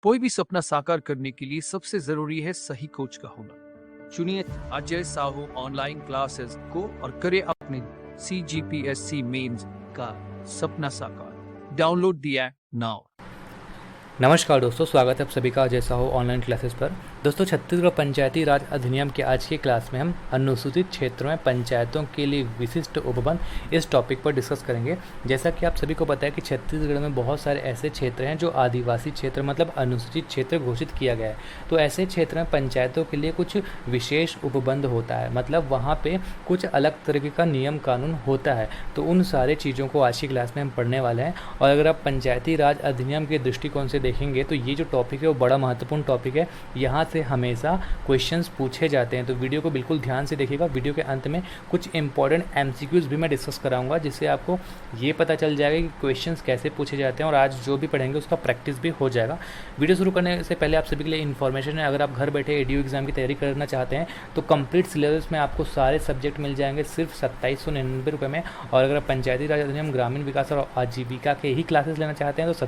कोई भी सपना साकार करने के लिए सबसे जरूरी है सही कोच का होना। चुनिए अजय साहू ऑनलाइन क्लासेस को और करें अपने CGPSC मेंस का सपना साकार। Download the app now. नमस्कार दोस्तों, स्वागत है आप सभी का अजय साहू ऑनलाइन क्लासेस पर। दोस्तों, छत्तीसगढ़ पंचायती राज अधिनियम के आज की क्लास में हम अनुसूचित क्षेत्रों में पंचायतों के लिए विशिष्ट उपबंध इस टॉपिक पर डिस्कस करेंगे। जैसा कि आप सभी को पता है कि छत्तीसगढ़ में बहुत सारे ऐसे क्षेत्र हैं जो आदिवासी क्षेत्र मतलब अनुसूचित क्षेत्र घोषित किया गया है। तो ऐसे क्षेत्र में पंचायतों के लिए कुछ विशेष उपबंध होता है, मतलब वहाँ पर कुछ अलग तरीके का नियम कानून होता है। तो उन सारे चीज़ों को आज की क्लास में हम पढ़ने वाले हैं। और अगर आप पंचायती राज अधिनियम के दृष्टिकोण से देखेंगे तो ये जो टॉपिक है वो बड़ा महत्वपूर्ण टॉपिक है। यहाँ से हमेशा क्वेश्चंस पूछे जाते हैं, तो वीडियो को बिल्कुल ध्यान से देखिएगा। वीडियो के अंत में कुछ इंपॉर्टेंट MCQs भी मैं डिस्कस कराऊंगा, जिससे आपको ये पता चल जाएगा कि क्वेश्चंस कैसे पूछे जाते हैं और आज जो भी पढ़ेंगे उसका प्रैक्टिस भी हो जाएगा। वीडियो शुरू करने से पहले आप सभी के लिए इन्फॉर्मेशन है, अगर आप घर बैठे एडीयू एग्जाम की तैयारी करना चाहते हैं तो कंप्लीट सिलेबस में आपको सारे सब्जेक्ट मिल जाएंगे सिर्फ 2799 रुपये में। और अगर आप पंचायती राज अधिनियम, ग्रामीण विकास और आजीविका के ही क्लासेस लेना चाहते हैं तो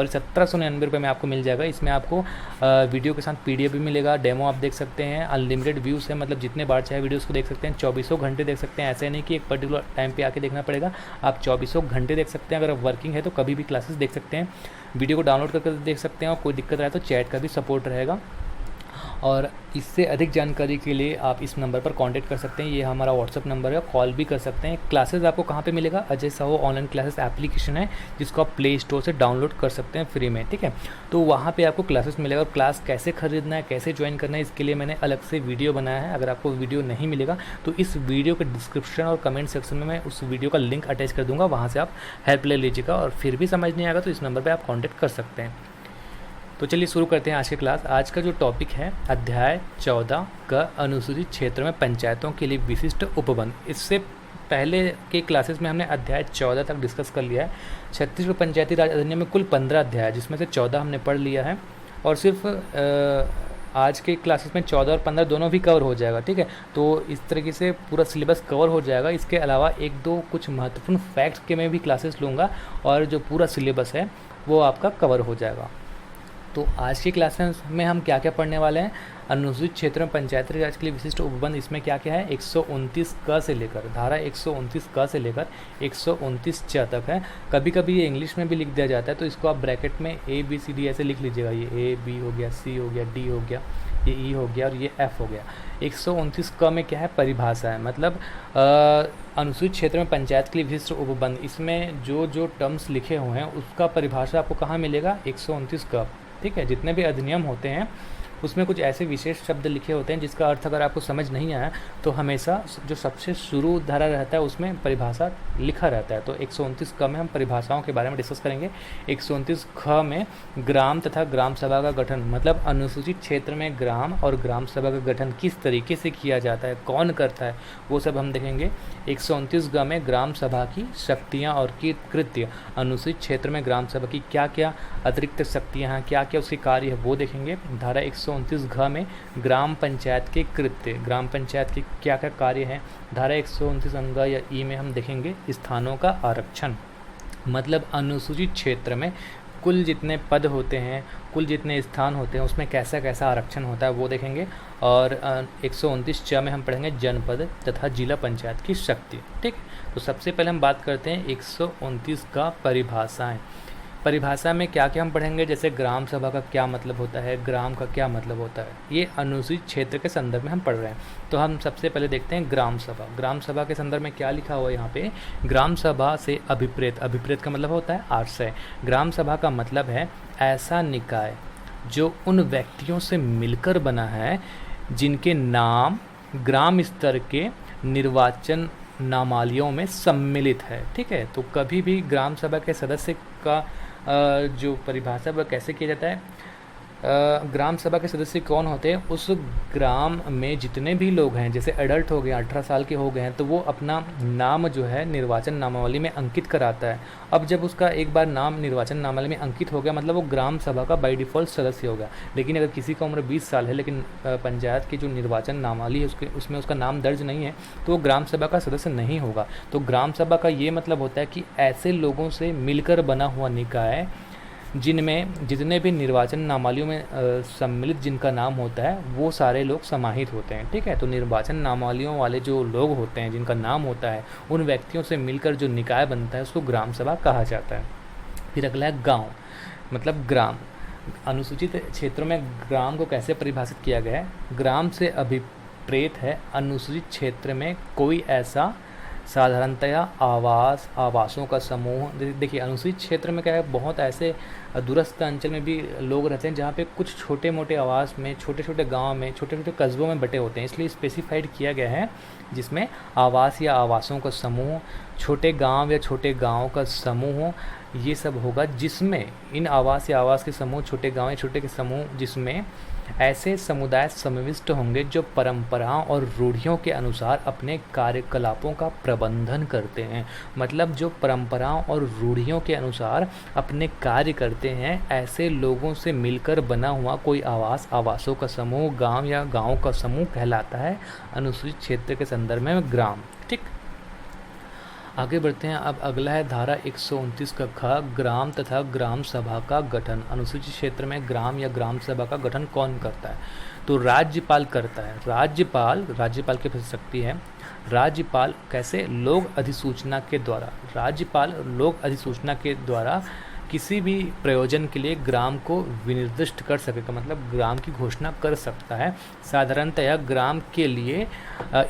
1799 रुपये में आपको मिल जाएगा। इसमें आपको वीडियो के साथ PDF भी मिलेगा, डेमो आप देख सकते हैं, अनलिमिटेड व्यूज़ है, मतलब जितने बार चाहे वीडियोस को देख सकते हैं, 24 घंटे देख सकते हैं। ऐसा नहीं कि एक पर्टिकुलर टाइम पे आके देखना पड़ेगा, आप 24 घंटे देख सकते हैं। अगर आप वर्किंग है तो कभी भी क्लासेस देख सकते हैं, वीडियो को डाउनलोड करके देख सकते हैं। और कोई दिक्कत आए तो चैट का भी सपोर्ट रहेगा। और इससे अधिक जानकारी के लिए आप इस नंबर पर कांटेक्ट कर सकते हैं, ये हमारा व्हाट्सअप नंबर है, कॉल भी कर सकते हैं। क्लासेस आपको कहाँ पे मिलेगा? Ajay Sahu online classes application है जिसको आप प्ले स्टोर से डाउनलोड कर सकते हैं फ्री में, ठीक है। तो वहाँ पे आपको क्लासेस मिलेगा। और क्लास कैसे खरीदना है, कैसे ज्वाइन करना है, इसके लिए मैंने अलग से वीडियो बनाया है। अगर आपको वीडियो नहीं मिलेगा तो इस वीडियो के डिस्क्रिप्शन और कमेंट सेक्शन में मैं उस वीडियो का लिंक अटैच कर दूँगा, वहाँ से आप हेल्प ले लीजिएगा। और फिर भी समझ नहीं आएगा तो इस नंबर पर आप कॉन्टैक्ट कर सकते हैं। तो चलिए शुरू करते हैं आज की क्लास। आज का जो टॉपिक है अध्याय 14 का अनुसूचित क्षेत्र में पंचायतों के लिए विशिष्ट उपबंध। इससे पहले के क्लासेस में हमने अध्याय 14 तक डिस्कस कर लिया है। छत्तीसगढ़ पंचायती राज अधिनियम में कुल 15 अध्याय है, जिसमें से 14 हमने पढ़ लिया है। और सिर्फ आज के क्लासेस में 14 और 15 दोनों भी कवर हो जाएगा, ठीक है। तो इस तरीके से पूरा सिलेबस कवर हो जाएगा। इसके अलावा एक दो कुछ महत्वपूर्ण फैक्ट्स के मैं भी क्लासेस लूँगा और जो पूरा सिलेबस है वो आपका कवर हो जाएगा। तो आज की क्लास में हम क्या क्या पढ़ने वाले हैं? अनुसूचित क्षेत्र में पंचायती राज के लिए विशिष्ट उपबंध, इसमें क्या क्या है? 129 क से लेकर धारा 129 क से लेकर 129 च तक है। कभी कभी ये इंग्लिश में भी लिख दिया जाता है, तो इसको आप ब्रैकेट में ABCD ऐसे लिख लीजिएगा। ये A B हो गया, C हो गया, D हो गया, ये E हो गया और ये F हो गया। 129 क में क्या है? परिभाषा है, मतलब अनुसूचित क्षेत्र में पंचायत के लिए विशिष्ट उपबंध। इसमें जो जो टर्म्स लिखे हुए हैं उसका परिभाषा आपको कहाँ मिलेगा? 129 क, ठीक है। जितने भी अधिनियम होते हैं उसमें कुछ ऐसे विशेष शब्द लिखे होते हैं जिसका अर्थ अगर आपको समझ नहीं आया तो हमेशा जो सबसे शुरू धारा रहता है उसमें परिभाषा लिखा रहता है। तो 129 क में हम परिभाषाओं के बारे में डिस्कस करेंगे। 129 ख में ग्राम तथा ग्राम सभा का गठन, मतलब अनुसूचित क्षेत्र में ग्राम और ग्राम सभा का गठन किस तरीके से किया जाता है, कौन करता है, वो सब हम देखेंगे। 129 ग में ग्राम सभा की शक्तियाँ और कृत्य, अनुसूचित क्षेत्र में ग्राम सभा की क्या क्या अतिरिक्त शक्तियाँ हैं, क्या क्या उसके कार्य है, वो देखेंगे। धारा 129 घ में ग्राम पंचायत के कृत्य, ग्राम पंचायत के क्या क्या कार्य हैं। धारा 129 अंग या ई में हम देखेंगे स्थानों का आरक्षण, मतलब अनुसूचित क्षेत्र में कुल जितने पद होते हैं, कुल जितने स्थान होते हैं उसमें कैसा कैसा आरक्षण होता है वो देखेंगे। और 129 च में हम पढ़ेंगे जनपद तथा जिला पंचायत की शक्ति, ठीक। तो सबसे पहले हम बात करते हैं 129 का परिभाषाएं। परिभाषा में क्या क्या हम पढ़ेंगे, जैसे ग्राम सभा का क्या मतलब होता है, ग्राम का क्या मतलब होता है, ये अनुसूचित क्षेत्र के संदर्भ में हम पढ़ रहे हैं। तो हम सबसे पहले देखते हैं ग्राम सभा। ग्राम सभा के संदर्भ में क्या लिखा हुआ है यहाँ पे? ग्राम सभा से अभिप्रेत, अभिप्रेत का मतलब होता है आशय। ग्राम सभा का मतलब है ऐसा निकाय जो उन व्यक्तियों से मिलकर बना है जिनके नाम ग्राम स्तर के निर्वाचन नामावलियों में सम्मिलित है, ठीक है। तो कभी भी ग्राम सभा के सदस्य का जो परिभाषा वह कैसे किया जाता है? ग्राम सभा के सदस्य कौन होते हैं? उस ग्राम में जितने भी लोग हैं, जैसे एडल्ट हो गए, 18 साल के हो गए हैं, तो वो अपना नाम जो है निर्वाचन नामावली में अंकित कराता है। अब जब उसका एक बार नाम निर्वाचन नामावली में अंकित हो गया, मतलब वो ग्राम सभा का बाय डिफ़ॉल्ट सदस्य हो गया। लेकिन अगर किसी का उम्र 20 साल है लेकिन पंचायत की जो निर्वाचन नामावली है उसमें उसका नाम दर्ज नहीं है, तो वो ग्राम सभा का सदस्य नहीं होगा। तो ग्राम सभा का ये मतलब होता है कि ऐसे लोगों से मिलकर बना हुआ निकाय जिनमें जितने भी निर्वाचन नामावलियों में सम्मिलित जिनका नाम होता है वो सारे लोग समाहित होते हैं। ठीक है, तो निर्वाचन नामावलियों वाले जो लोग होते हैं जिनका नाम होता है उन व्यक्तियों से मिलकर जो निकाय बनता है उसको ग्राम सभा कहा जाता है। फिर अगला है गाँव, मतलब ग्राम। अनुसूचित क्षेत्रों में ग्राम को कैसे परिभाषित किया गया है? ग्राम से अभिप्रेत है अनुसूचित क्षेत्र में कोई ऐसा साधारणतया आवासों का समूह। देखिए अनुसूचित क्षेत्र में क्या है, बहुत ऐसे दूरस्थ अंचल में भी लोग रहते हैं जहाँ पे कुछ छोटे मोटे आवास में, छोटे छोटे गांव में, छोटे छोटे कस्बों में बटे होते हैं, इसलिए स्पेसिफाइड किया गया है जिसमें आवास या आवासों का समूह, छोटे गांव या छोटे गांव का समूह, ये सब होगा जिसमें इन आवास या आवास के समूह, छोटे गांव या छोटे के समूह जिसमें ऐसे समुदाय समाविष्ट होंगे जो परंपराओं और रूढ़ियों के अनुसार अपने कार्यकलापों का प्रबंधन करते हैं। मतलब जो परंपराओं और रूढ़ियों के अनुसार अपने कार्य करते हैं, ऐसे लोगों से मिलकर बना हुआ कोई आवासों का समूह, गांव या गाँव का समूह कहलाता है अनुसूचित क्षेत्र के संदर्भ में ग्राम। ठीक, आगे बढ़ते हैं। अब अगला है धारा 129 का ख, ग्राम तथा ग्राम सभा का गठन। अनुसूचित क्षेत्र में ग्राम या ग्राम सभा का गठन कौन करता है? तो राज्यपाल करता है। राज्यपाल की शक्ति है। राज्यपाल कैसे? लोक अधिसूचना के द्वारा। राज्यपाल लोक अधिसूचना के द्वारा किसी भी प्रयोजन के लिए ग्राम को विनिर्दिष्ट कर सकेगा, मतलब ग्राम की घोषणा कर सकता है। साधारणतया ग्राम के लिए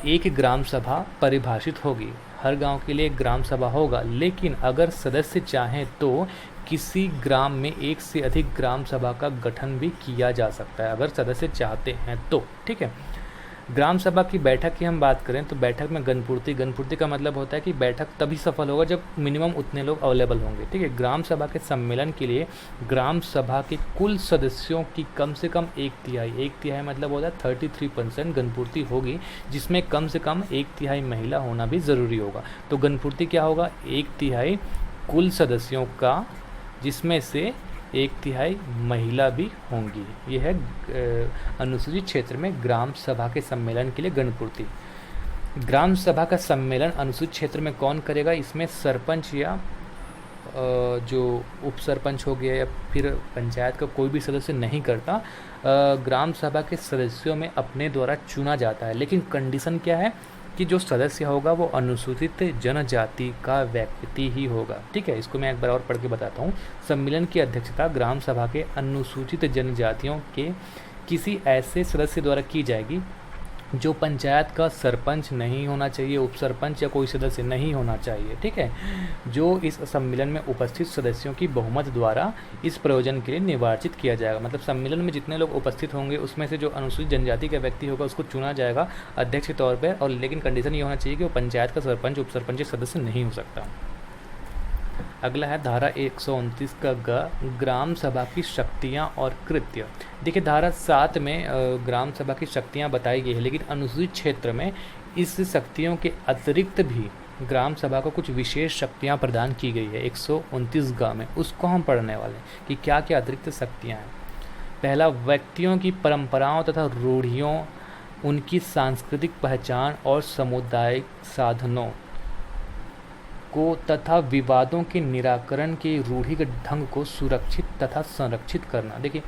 एक ग्राम सभा परिभाषित होगी, हर गांव के लिए एक ग्राम सभा होगा, लेकिन अगर सदस्य चाहें तो किसी ग्राम में एक से अधिक ग्राम सभा का गठन भी किया जा सकता है, अगर सदस्य चाहते हैं तो। ठीक है, ग्राम सभा की बैठक की हम बात करें तो बैठक में गणपूर्ति का मतलब होता है कि बैठक तभी सफल होगा जब मिनिमम उतने लोग अवेलेबल होंगे। ठीक है, ग्राम सभा के सम्मेलन के लिए ग्राम सभा के कुल सदस्यों की कम से कम एक तिहाई मतलब होता है 33% गणपूर्ति होगी, जिसमें कम से कम एक तिहाई महिला होना भी ज़रूरी होगा। तो गणपूर्ति क्या होगा? एक तिहाई कुल सदस्यों का, जिसमें से एक तिहाई महिला भी होंगी। ये है अनुसूचित क्षेत्र में ग्राम सभा के सम्मेलन के लिए गणपूर्ति। ग्राम सभा का सम्मेलन अनुसूचित क्षेत्र में कौन करेगा? इसमें सरपंच या जो उप सरपंच हो गया या फिर पंचायत का कोई भी सदस्य नहीं करता। ग्राम सभा के सदस्यों में अपने द्वारा चुना जाता है, लेकिन कंडीशन क्या है कि जो सदस्य होगा वो अनुसूचित जनजाति का व्यक्ति ही होगा। ठीक है, इसको मैं एक बार और पढ़ के बताता हूँ। सम्मेलन की अध्यक्षता ग्राम सभा के अनुसूचित जनजातियों के किसी ऐसे सदस्य द्वारा की जाएगी जो पंचायत का सरपंच नहीं होना चाहिए, उप सरपंच या कोई सदस्य नहीं होना चाहिए। ठीक है, जो इस सम्मेलन में उपस्थित सदस्यों की बहुमत द्वारा इस प्रयोजन के लिए निर्वाचित किया जाएगा। मतलब सम्मेलन में जितने लोग उपस्थित होंगे उसमें से जो अनुसूचित जनजाति का व्यक्ति होगा उसको चुना जाएगा अध्यक्ष के तौर पर, और लेकिन कंडीशन ये होना चाहिए कि वो पंचायत का सरपंच, उप सरपंच या सदस्य नहीं हो सकता। अगला है धारा 129 का ग, ग्राम सभा की शक्तियाँ और कृत्य। देखिए धारा 7 में ग्राम सभा की शक्तियाँ बताई गई है, लेकिन अनुसूचित क्षेत्र में इस शक्तियों के अतिरिक्त भी ग्राम सभा को कुछ विशेष शक्तियाँ प्रदान की गई है 129 ग में। उसको हम पढ़ने वाले हैं कि क्या क्या अतिरिक्त शक्तियाँ हैं। पहला, व्यक्तियों की परंपराओं तथा रूढ़ियों, उनकी सांस्कृतिक पहचान और सामुदायिक साधनों को तथा विवादों के निराकरण के रूढ़िगत ढंग को सुरक्षित तथा संरक्षित करना। देखिए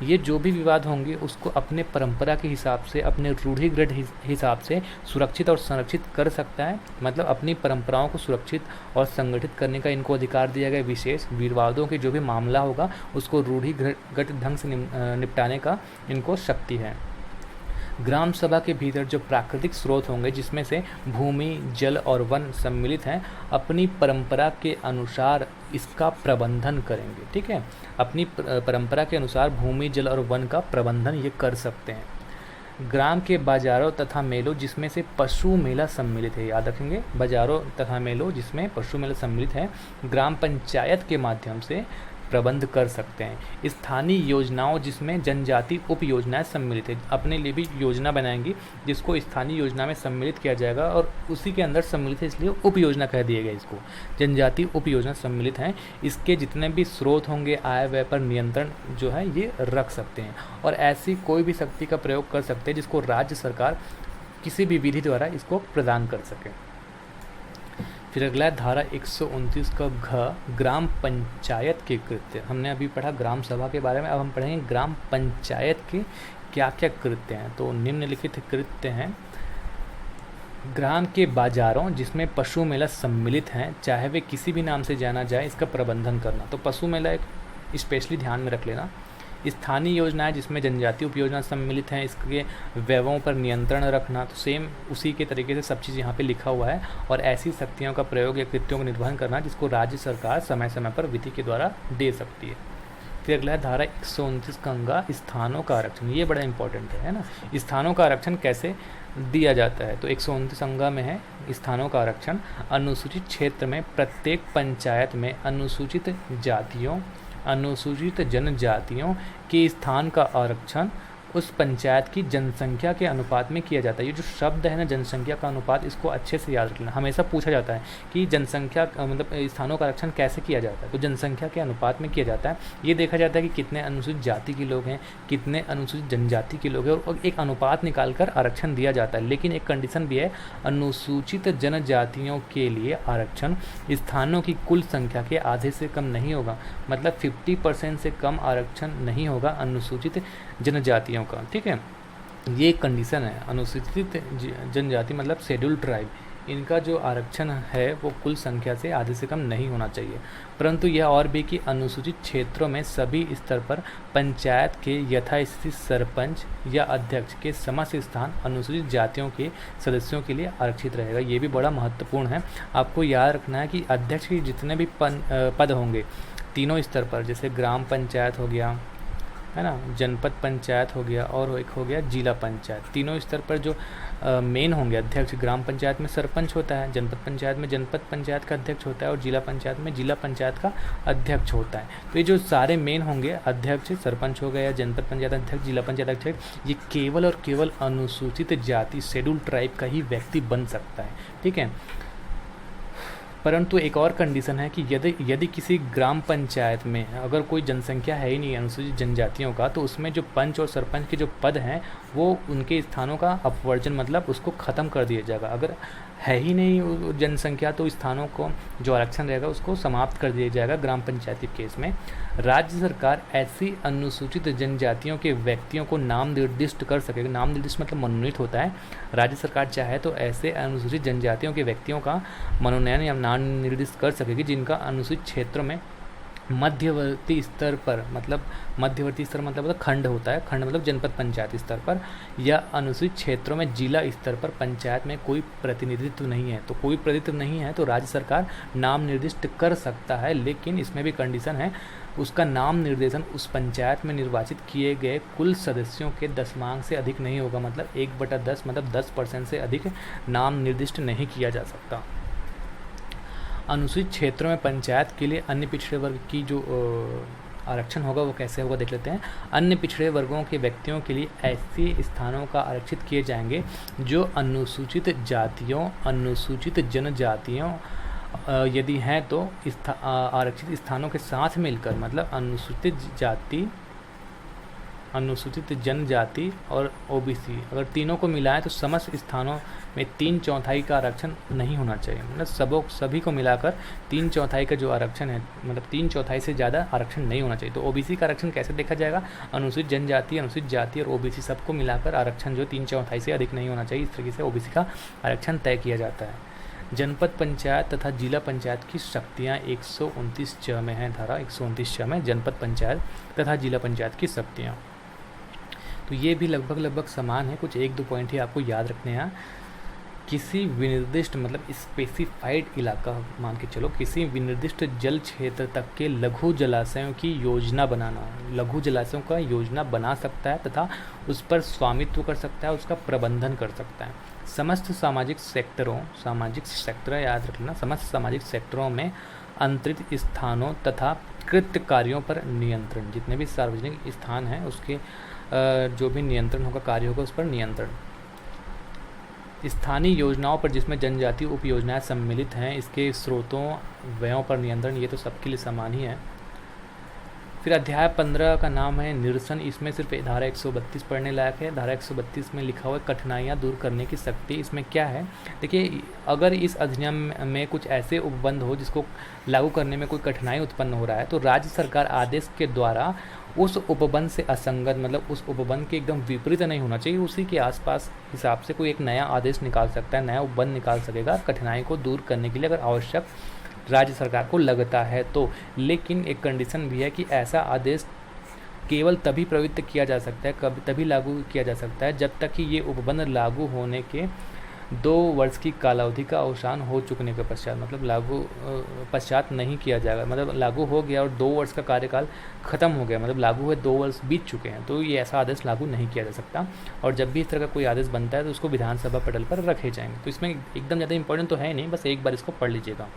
ये जो भी विवाद होंगे उसको अपने परंपरा के हिसाब से, अपने रूढ़िगत हिसाब से सुरक्षित और संरक्षित कर सकता है। मतलब अपनी परंपराओं को सुरक्षित और संगठित करने का इनको अधिकार दिया गया विशेष। विवादों के जो भी मामला होगा उसको रूढ़िगत ढंग से निपटाने का इनको शक्ति है। ग्राम सभा के भीतर जो प्राकृतिक स्रोत होंगे जिसमें से भूमि, जल और वन सम्मिलित हैं, अपनी परंपरा के अनुसार इसका प्रबंधन करेंगे। ठीक है, अपनी परंपरा के अनुसार भूमि, जल और वन का प्रबंधन ये कर सकते हैं। ग्राम के बाजारों तथा मेलों जिसमें से पशु मेला सम्मिलित है, याद रखेंगे, बाजारों तथा मेलों जिसमें पशु मेला सम्मिलित है, ग्राम पंचायत के माध्यम से प्रबंध कर सकते हैं। स्थानीय योजनाओं जिसमें जनजाति उप योजनाएं सम्मिलित है, अपने लिए भी योजना बनाएंगी जिसको स्थानीय योजना में सम्मिलित किया जाएगा और उसी के अंदर सम्मिलित है इसलिए उप योजना कह दिया गया इसको। जनजाति उप योजना सम्मिलित हैं, इसके जितने भी स्रोत होंगे आय व्यय पर नियंत्रण जो है ये रख सकते हैं और ऐसी कोई भी शक्ति का प्रयोग कर सकते हैं जिसको राज्य सरकार किसी भी विधि द्वारा इसको प्रदान कर सके। फिर अगला है धारा 129 का घ, ग्राम पंचायत के कृत्य। हमने अभी पढ़ा ग्राम सभा के बारे में, अब हम पढ़ेंगे ग्राम पंचायत के क्या क्या कृत्य हैं। तो निम्नलिखित कृत्य हैं: ग्राम के बाजारों जिसमें पशु मेला सम्मिलित हैं, चाहे वे किसी भी नाम से जाना जाए, इसका प्रबंधन करना। तो पशु मेला एक स्पेशली ध्यान में रख लेना। स्थानीय योजनाएं जिसमें जनजातीय उपयोजना सम्मिलित हैं, इसके व्ययों पर नियंत्रण रखना। तो सेम उसी के तरीके से सब चीज़ यहाँ पे लिखा हुआ है। और ऐसी शक्तियों का प्रयोग या कृत्यों का निर्वहन करना जिसको राज्य सरकार समय समय पर विधि के द्वारा दे सकती है। फिर अगला है धारा 129 का अंगा, स्थानों का आरक्षण। ये बड़ा इंपॉर्टेंट है ना, स्थानों का आरक्षण कैसे दिया जाता है। तो 129 अंगा में है स्थानों का आरक्षण। अनुसूचित क्षेत्र में प्रत्येक पंचायत में अनुसूचित जातियों, अनुसूचित जनजातियों के स्थान का आरक्षण उस पंचायत की जनसंख्या के अनुपात में किया जाता है। ये जो शब्द है ना, जनसंख्या का अनुपात, इसको अच्छे से याद रखना। हमेशा पूछा जाता है कि जनसंख्या मतलब स्थानों का आरक्षण कैसे किया जाता है। तो जनसंख्या के अनुपात में किया जाता है। ये देखा जाता है कि कितने अनुसूचित जाति के लोग हैं, कितने अनुसूचित जनजाति के लोग हैं, और एक अनुपात निकाल कर आरक्षण दिया जाता है। लेकिन एक कंडीशन भी है, अनुसूचित जनजातियों के लिए आरक्षण स्थानों की कुल संख्या के आधे से कम नहीं होगा। मतलब 50% से कम आरक्षण नहीं होगा अनुसूचित जनजातियों का। ठीक है, ये एक कंडीशन है। अनुसूचित जनजाति मतलब शेड्यूल ट्राइब, इनका जो आरक्षण है वो कुल संख्या से आधे से कम नहीं होना चाहिए। परंतु यह और भी कि अनुसूचित क्षेत्रों में सभी स्तर पर पंचायत के यथास्थिति सरपंच या अध्यक्ष के समस्त स्थान अनुसूचित जातियों के सदस्यों के लिए आरक्षित रहेगा। ये भी बड़ा महत्वपूर्ण है। आपको याद रखना है कि अध्यक्ष के जितने भी पद होंगे तीनों स्तर पर, जैसे ग्राम पंचायत हो गया, है ना, जनपद पंचायत हो गया, और एक हो गया जिला पंचायत। तीनों स्तर पर जो मेन होंगे अध्यक्ष, ग्राम पंचायत में सरपंच होता है, जनपद पंचायत में जनपद पंचायत का अध्यक्ष होता है, और जिला पंचायत में जिला पंचायत का अध्यक्ष होता है। तो ये जो सारे मेन होंगे, अध्यक्ष, सरपंच हो गया, जनपद पंचायत अध्यक्ष, जिला पंचायत अध्यक्ष, ये केवल और केवल अनुसूचित जाति शेड्यूल ट्राइब का ही व्यक्ति बन सकता है। ठीक है, परंतु एक और कंडीशन है कि यदि किसी ग्राम पंचायत में अगर कोई जनसंख्या है ही नहीं अनुसूचित जनजातियों का, तो उसमें जो पंच और सरपंच के जो पद हैं वो उनके स्थानों का अपवर्जन मतलब उसको ख़त्म कर दिया जाएगा। अगर है ही नहीं जनसंख्या तो स्थानों को जो आरक्षण रहेगा उसको समाप्त कर दिया जाएगा ग्राम पंचायती केस में। राज्य सरकार ऐसी अनुसूचित जनजातियों के व्यक्तियों को नाम निर्दिष्ट कर सकेगा। नाम निर्दिष्ट मतलब मनोनीत होता है। राज्य सरकार चाहे तो ऐसे अनुसूचित जनजातियों के व्यक्तियों का मनोनयन या नाम निर्दिष्ट कर सकेगी जिनका अनुसूचित क्षेत्रों में मध्यवर्ती स्तर पर, मतलब मध्यवर्ती स्तर मतलब खंड होता है, खंड मतलब जनपद पंचायत स्तर पर, या अनुसूचित क्षेत्रों में जिला स्तर पर पंचायत में कोई प्रतिनिधित्व नहीं है। तो कोई प्रतिनिधित्व नहीं है तो राज्य सरकार नाम निर्दिष्ट कर सकता है, लेकिन इसमें भी कंडीशन है, उसका नाम निर्देशन उस पंचायत में निर्वाचित किए गए कुल सदस्यों के 10 से अधिक नहीं होगा। मतलब 1/10 मतलब 10% से अधिक नाम निर्दिष्ट नहीं किया जा सकता। अनुसूचित क्षेत्रों में पंचायत के लिए अन्य पिछड़े वर्ग की जो आरक्षण होगा वो कैसे होगा देख लेते हैं। अन्य पिछड़े वर्गों के व्यक्तियों के लिए ऐसे स्थानों का आरक्षित किए जाएंगे जो अनुसूचित जातियों, अनुसूचित जनजातियों यदि हैं तो आरक्षित स्थानों के साथ मिलकर, मतलब अनुसूचित जाति, अनुसूचित जनजाति और ओबीसी अगर तीनों को मिलाएं तो समस्त स्थानों में 3/4 का आरक्षण नहीं होना चाहिए। मतलब सभी को मिलाकर 3/4 का जो आरक्षण है, मतलब 3/4 से ज़्यादा आरक्षण नहीं होना चाहिए। तो ओबीसी का आरक्षण कैसे देखा जाएगा? अनुसूचित जनजाति, अनुसूचित जाति और ओबीसी सबको मिलाकर आरक्षण जो 3/4 से अधिक नहीं होना चाहिए। इस तरीके से ओबीसी का आरक्षण तय किया जाता है। जनपद पंचायत तथा जिला पंचायत की शक्तियाँ 129 में है, धारा 129 में जनपद पंचायत तथा जिला पंचायत की शक्तियाँ। तो ये भी लगभग समान है, कुछ 1-2 पॉइंट ही आपको याद रखने हैं। किसी विनिर्दिष्ट मतलब स्पेसिफाइड इलाका मान के चलो, किसी विनिर्दिष्ट जल क्षेत्र तक के लघु जलाशयों की योजना बनाना, लघु जलाशयों का योजना बना सकता है तथा उस पर स्वामित्व कर सकता है, उसका प्रबंधन कर सकता है। समस्त सामाजिक सेक्टर याद रखना, समस्त सामाजिक सेक्टरों में अंतरित स्थानों तथा कृत्य कार्यों पर नियंत्रण, जितने भी सार्वजनिक स्थान हैं उसके जो भी नियंत्रण होगा, कार्य होगा, उस पर नियंत्रण। स्थानीय योजनाओं पर जिसमें जनजातीय उप योजनाएं सम्मिलित हैं, इसके स्रोतों व्ययों पर नियंत्रण, ये तो सबके लिए समान ही है। फिर अध्याय 15 का नाम है निरसन। इसमें सिर्फ धारा 132 पढ़ने लायक है। धारा 132 में लिखा हुआ है कठिनाइयाँ दूर करने की शक्ति। इसमें क्या है, देखिए, अगर इस अधिनियम में कुछ ऐसे उपबंध हो जिसको लागू करने में कोई कठिनाई उत्पन्न हो रहा है, तो राज्य सरकार आदेश के द्वारा उस उपबंध से असंगत, मतलब उस उपबंध के एकदम विपरीत नहीं होना चाहिए, उसी के आसपास हिसाब से कोई एक नया आदेश निकाल सकता है, नया उपबंध निकाल सकेगा कठिनाई को दूर करने के लिए, अगर आवश्यक राज्य सरकार को लगता है तो। लेकिन एक कंडीशन भी है कि ऐसा आदेश केवल तभी प्रवृत्त किया जा सकता है, कभी तभी लागू किया जा सकता है जब तक कि ये उपबंध लागू होने के 2 वर्ष की कालावधि का अवसान हो चुकने के पश्चात, मतलब लागू पश्चात नहीं किया जाएगा। मतलब लागू हो गया और 2 वर्ष का कार्यकाल खत्म हो गया, मतलब लागू हुए 2 वर्ष बीत चुके हैं, तो ये ऐसा आदेश लागू नहीं किया जा सकता। और जब भी इस तरह का कोई आदेश बनता है तो उसको विधानसभा पटल पर रखे जाएंगे। तो इसमें एकदम ज़्यादा इंपॉर्टेंट तो है नहीं, बस एक बार इसको पढ़ लीजिएगा।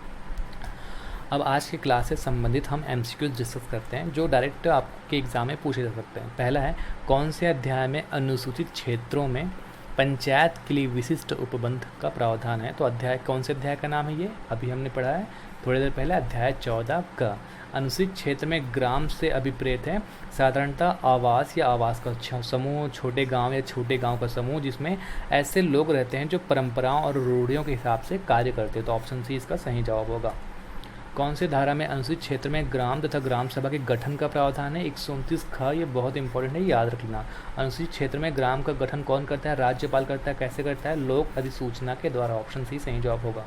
अब आज के क्लास से संबंधित हम MCQs डिस्कस करते हैं जो डायरेक्ट आपके एग्जाम में पूछे जा सकते हैं। पहला है, कौन से अध्याय में अनुसूचित क्षेत्रों में पंचायत के लिए विशिष्ट उपबंध का प्रावधान है। तो अध्याय, कौन से अध्याय का नाम है ये, अभी हमने पढ़ा है थोड़ी देर पहले, अध्याय 14 का। अनुसूचित क्षेत्र में ग्राम से अभिप्रेत है साधारणतः आवास या आवास का समूह, छोटे गांव या छोटे गांव का समूह जिसमें ऐसे लोग रहते हैं जो परंपराओं और रूढ़ियों के हिसाब से कार्य करते हैं। तो ऑप्शन सी इसका सही जवाब होगा। कौन से धारा में अनुसूचित क्षेत्र में ग्राम तथा ग्राम सभा के गठन का प्रावधान है। 129 ख, ये बहुत इंपॉर्टेंट है, याद रख लेना। अनुसूचित क्षेत्र में ग्राम का गठन कौन करता है, राज्यपाल करता है। कैसे करता है, लोक अधिसूचना के द्वारा। ऑप्शन सी सही जवाब होगा।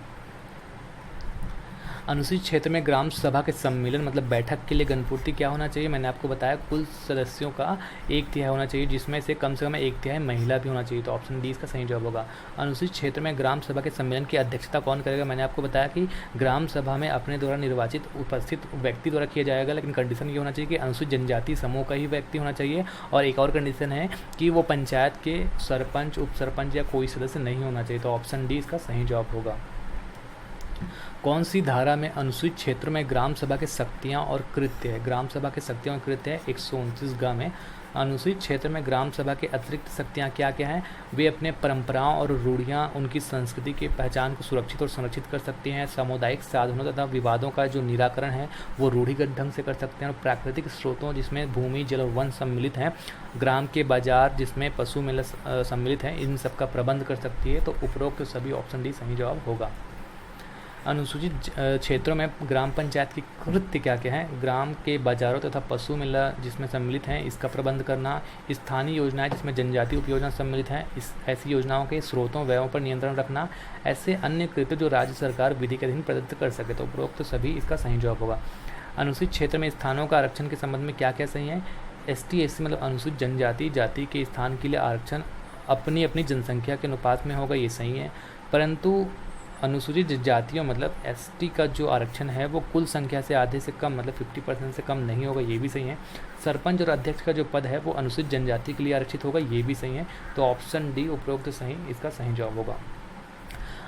अनुसूचित क्षेत्र में ग्राम सभा के सम्मेलन मतलब बैठक के लिए गणपूर्ति क्या होना चाहिए, मैंने आपको बताया कुल सदस्यों का 1/3 होना चाहिए, जिसमें से कम 1/3 महिला भी होना चाहिए। तो ऑप्शन डी इसका सही जवाब होगा। अनुसूचित क्षेत्र में ग्राम सभा के सम्मेलन की अध्यक्षता कौन करेगा, मैंने आपको बताया कि ग्राम सभा में अपने द्वारा निर्वाचित उपस्थित व्यक्ति द्वारा किया जाएगा, लेकिन कंडीशन ये होना चाहिए कि अनुसूचित जनजाति समूह का ही व्यक्ति होना चाहिए। और एक और कंडीशन है कि वो पंचायत के सरपंच, उप सरपंच या कोई सदस्य नहीं होना चाहिए। तो ऑप्शन डी इसका सही जवाब होगा। कौन सी धारा में अनुसूचित क्षेत्र में ग्राम सभा के शक्तियाँ और कृत्य है। ग्राम सभा के शक्तियाँ और कृत्य है 129 ग में। अनुसूचित क्षेत्र में ग्राम सभा के अतिरिक्त शक्तियाँ क्या क्या हैं, वे अपने परंपराओं और रूढ़ियाँ, उनकी संस्कृति के पहचान को सुरक्षित और संरक्षित कर सकती हैं। सामुदायिक साधनों तथा विवादों का जो निराकरण है वो रूढ़िगत ढंग से कर सकते हैं। और प्राकृतिक स्रोतों जिसमें भूमि, जल और वन सम्मिलित हैं, ग्राम के बाजार जिसमें पशु मेला सम्मिलित हैं, इन सब का प्रबंध कर सकती है। तो उपरोक्त सभी ऑप्शन डी सही जवाब होगा। अनुसूचित क्षेत्रों में ग्राम पंचायत की कृत्य क्या क्या है, ग्राम के बाजारों तथा पशु मेला जिसमें सम्मिलित हैं इसका प्रबंध करना, स्थानीय योजनाएं जिसमें जनजातीय उपयोजना सम्मिलित हैं, इस ऐसी योजनाओं के स्रोतों व्ययों पर नियंत्रण रखना, ऐसे अन्य कृत्य जो राज्य सरकार विधि के अधीन प्रदत्त कर सके। तो उपरोक्त सभी इसका सही जवाब होगा। अनुसूचित क्षेत्र में स्थानों का आरक्षण के संबंध में क्या क्या सही है, ST/SC मतलब अनुसूचित जनजाति जाति के स्थान के लिए आरक्षण अपनी अपनी जनसंख्या के अनुपात में होगा, ये सही है। परंतु अनुसूचित जातियों मतलब ST का जो आरक्षण है वो कुल संख्या से आधे से कम मतलब 50% से कम नहीं होगा, ये भी सही है। सरपंच और अध्यक्ष का जो पद है वो अनुसूचित जनजाति के लिए आरक्षित होगा, ये भी सही है। तो ऑप्शन डी उपरोक्त सही इसका सही जवाब होगा।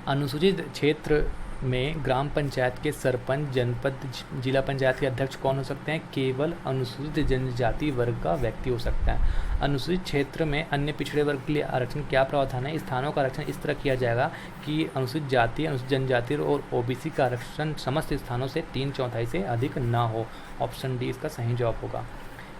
अनुसूचित क्षेत्र में ग्राम पंचायत के सरपंच, जनपद, जिला पंचायत के अध्यक्ष कौन हो सकते हैं, केवल अनुसूचित जनजाति वर्ग का व्यक्ति हो सकता है। अनुसूचित क्षेत्र में अन्य पिछड़े वर्ग के लिए आरक्षण क्या प्रावधान है, स्थानों का आरक्षण इस तरह किया जाएगा कि अनुसूचित जाति, अनुसूचित जनजाति और OBC का आरक्षण समस्त स्थानों से 3/4 से अधिक ना हो। ऑप्शन डी इसका सही जवाब होगा।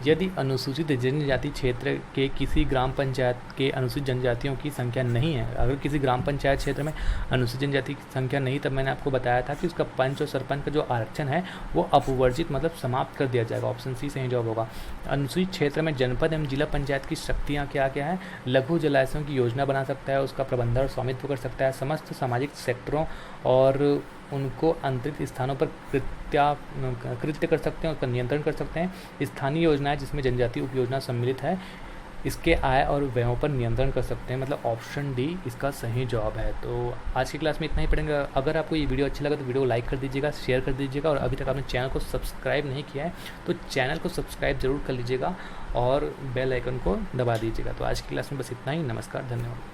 यदि अनुसूचित जनजाति क्षेत्र के किसी ग्राम पंचायत के अनुसूचित जनजातियों की संख्या नहीं है, अगर किसी ग्राम पंचायत क्षेत्र में अनुसूचित जनजाति की संख्या नहीं, तब मैंने आपको बताया था कि उसका पंच और सरपंच का जो आरक्षण है वो अपवर्जित मतलब समाप्त कर दिया जाएगा। ऑप्शन सी सही जवाब होगा। अनुसूचित क्षेत्र में जनपद एवं जिला पंचायत की शक्तियाँ क्या क्या है, लघु जलाशयों की योजना बना सकता है, उसका प्रबंधन और स्वामित्व कर सकता है, समस्त सामाजिक सेक्टरों और उनको अंतरिक्त स्थानों पर कृत्य कर सकते हैं, उसका नियंत्रण कर सकते हैं। स्थानीय योजनाएं जिसमें जनजातीय उपयोजना सम्मिलित है, इसके आय और व्ययों पर नियंत्रण कर सकते हैं, मतलब ऑप्शन डी इसका सही जवाब है। तो आज की क्लास में इतना ही पढ़ेंगे। अगर आपको ये वीडियो अच्छा लगा तो वीडियो को लाइक कर दीजिएगा, शेयर कर दीजिएगा, और अभी तक आपने चैनल को सब्सक्राइब नहीं किया है तो चैनल को सब्सक्राइब जरूर कर लीजिएगा और बेल आइकन को दबा दीजिएगा। तो आज की क्लास में बस इतना ही। नमस्कार, धन्यवाद।